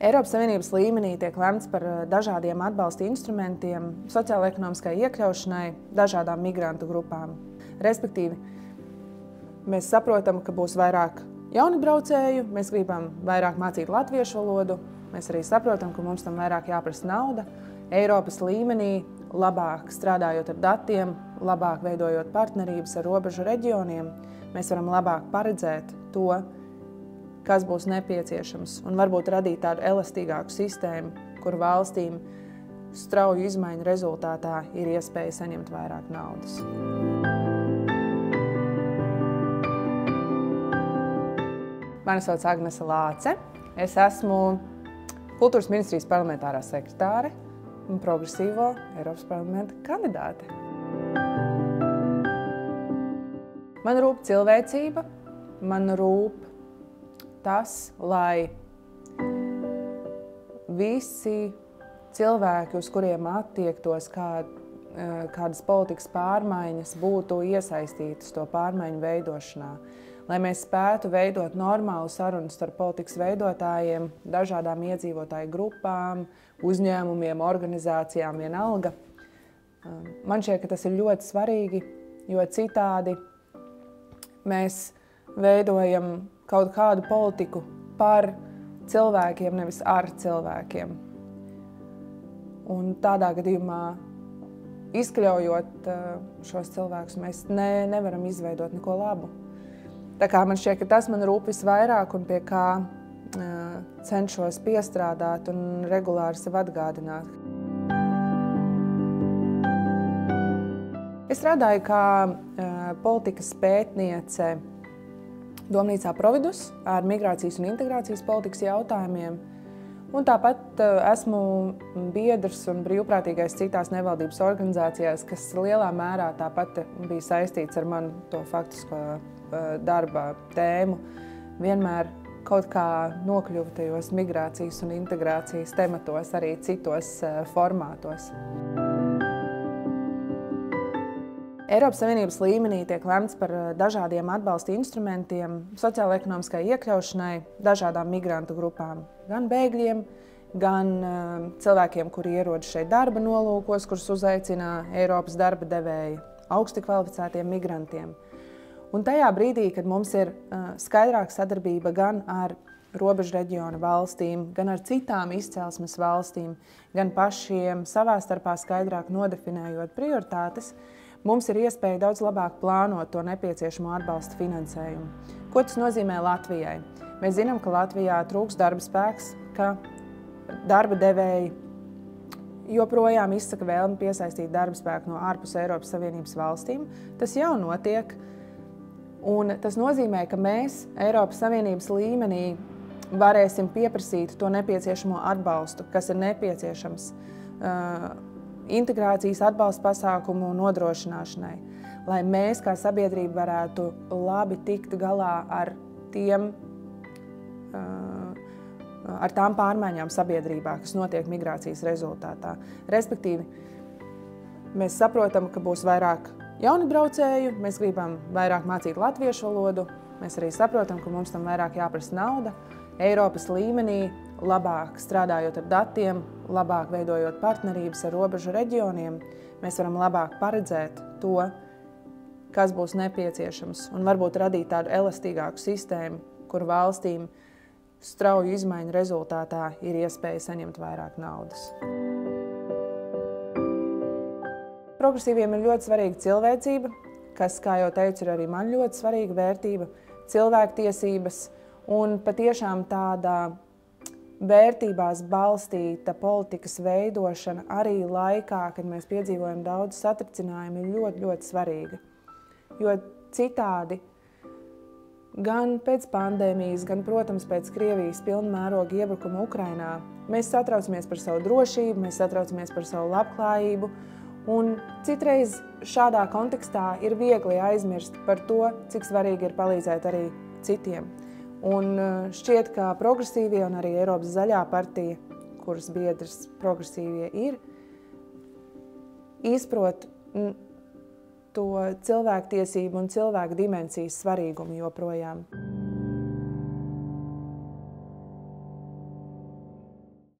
Eiropas Savienības līmenī tiek lemts par dažādiem atbalsta instrumentiem sociālo-ekonomiskai iekļaušanai dažādām migrantu grupām. Respektīvi, mēs saprotam, ka būs vairāk jauni braucēju, mēs gribam vairāk mācīt latviešu valodu, mēs arī saprotam, ka mums tam vairāk jāprasa nauda. Eiropas līmenī, labāk strādājot ar datiem, labāk veidojot partnerības ar robežu reģioniem, mēs varam labāk paredzēt to, kas būs nepieciešams, un varbūt radīt tādu elastīgāku sistēmu, kur valstīm strauju izmaiņu rezultātā ir iespēja saņemt vairāk naudas. Mani sauc Agnese Lāce. Es esmu Kultūras ministrijas parlamentārā sekretāre un progresīvo Eiropas parlamenta kandidāte. Man rūp cilvēcība, man rūp tas, lai visi cilvēki, uz kuriem attiektos kādas politikas pārmaiņas, būtu iesaistītas to pārmaiņu veidošanā. Lai mēs spētu veidot normālu sarunu starp politikas veidotājiem, dažādām iedzīvotāju grupām, uzņēmumiem, organizācijām, vienalga. Man šķiet, ka tas ir ļoti svarīgi, jo citādi mēs veidojam kaut kādu politiku par cilvēkiem, nevis ar cilvēkiem. Un tādā gadījumā, izkļaujot šos cilvēkus, mēs nevaram izveidot neko labu. Tā kā man šķiet, ka tas man rūp visvairāk un pie kā cenšos piestrādāt un regulāri sev atgādināt. Es strādāju kā politikas pētniece Domnīcā Providus ar migrācijas un integrācijas politikas jautājumiem. Un tāpat esmu biedrs un brīvprātīgais citās nevaldības organizācijās, kas lielā mērā tāpat bija saistīts ar manu to faktisko darba tēmu. Vienmēr kaut kā nokļuvu tajos migrācijas un integrācijas tematos, arī citos formātos. Eiropas Savienības līmenī tiek lemts par dažādiem atbalsta instrumentiem sociālo-ekonomiskai iekļaušanai dažādām migrantu grupām. Gan bēgļiem, gan cilvēkiem, kuri ierodas šeit darba nolūkos, kurus uzaicina Eiropas darba devēji, augsti kvalificētiem migrantiem. Un tajā brīdī, kad mums ir skaidrāka sadarbība gan ar robežu reģiona valstīm, gan ar citām izcelsmes valstīm, gan pašiem savā starpā skaidrāk nodefinējot prioritātes, mums ir iespēja daudz labāk plānot to nepieciešamo atbalsta finansējumu. Ko tas nozīmē Latvijai? Mēs zinām, ka Latvijā trūks darba spēks, ka darba devēji joprojām izsaka vēlmi piesaistīt darba spēku no ārpus Eiropas Savienības valstīm. Tas jau notiek, un tas nozīmē, ka mēs Eiropas Savienības līmenī varēsim pieprasīt to nepieciešamo atbalstu, kas ir nepieciešams integrācijas atbalsta pasākumu nodrošināšanai, lai mēs kā sabiedrība varētu labi tikt galā ar tām pārmaiņām sabiedrībā, kas notiek migrācijas rezultātā. Respektīvi, mēs saprotam, ka būs vairāk jauni braucēju, mēs gribam vairāk mācīt latviešu valodu, mēs arī saprotam, ka mums tam vairāk jāprasa nauda. Eiropas līmenī, labāk strādājot ar datiem, labāk veidojot partnerības ar robežu reģioniem, mēs varam labāk paredzēt to, kas būs nepieciešams, un varbūt radīt tādu elastīgāku sistēmu, kur valstīm strauju izmaiņu rezultātā ir iespēja saņemt vairāk naudas. Progresīviem ir ļoti svarīga cilvēcība, kas, kā jau teicu, ir arī man ļoti svarīga vērtība, cilvēktiesības un patiešām tāda vērtībās balstīta politikas veidošana arī laikā, kad mēs piedzīvojam daudz satricinājumu, ir ļoti, ļoti svarīga. Jo citādi, gan pēc pandēmijas, gan, protams, pēc Krievijas pilnmēroga iebrukuma Ukrainā, mēs satraucamies par savu drošību, mēs satraucamies par savu labklājību, un citreiz šādā kontekstā ir viegli aizmirst par to, cik svarīgi ir palīdzēt arī citiem. Un šķiet, ka progresīvie un arī Eiropas zaļā partija, kuras biedrs progresīvie ir, izprot to cilvēktiesību un cilvēku dimensijas svarīgumu joprojām.